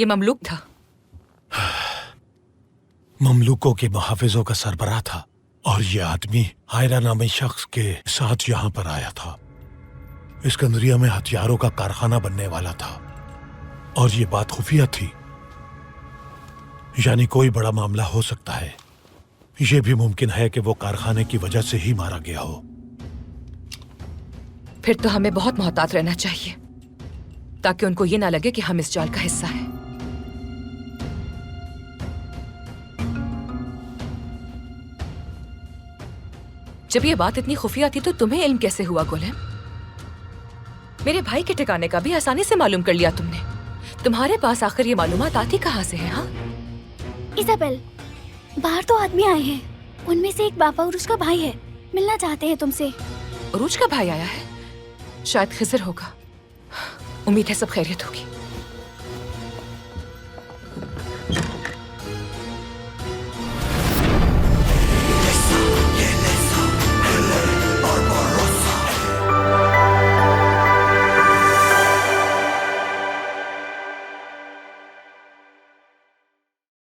ये ममलूक था। ममलूकों के मुहाफिजों का सरबराह था और ये आदमी हायरा नामी शख्स के साथ यहाँ पर आया था। इस्कंदरिया में हथियारों का कारखाना बनने वाला था और ये बात खुफिया थी, यानी कोई बड़ा मामला हो सकता है। ये भी मुमकिन है कि वो कारखाने की वजह से ही मारा गया हो। फिर तो हमें बहुत मोहतात रहना चाहिए ताकि उनको ये ना लगे कि हम इस जाल का हिस्सा हैं। जब ये बात इतनी खुफिया थी तो तुम्हें इल्म कैसे हुआ गुलाम? मेरे भाई के ठिकाने का भी आसानी से मालूम कर लिया तुमने। तुम्हारे पास आखिर ये मालूमात आती कहाँ से है? हाँ इजाबेल, बाहर तो आदमी आए हैं, उनमें से एक बाबा उरुच का भाई है, मिलना चाहते हैं तुमसे। उरुच का भाई आया है? शायद खिज़र होगा। उम्मीद है सब खैरियत होगी।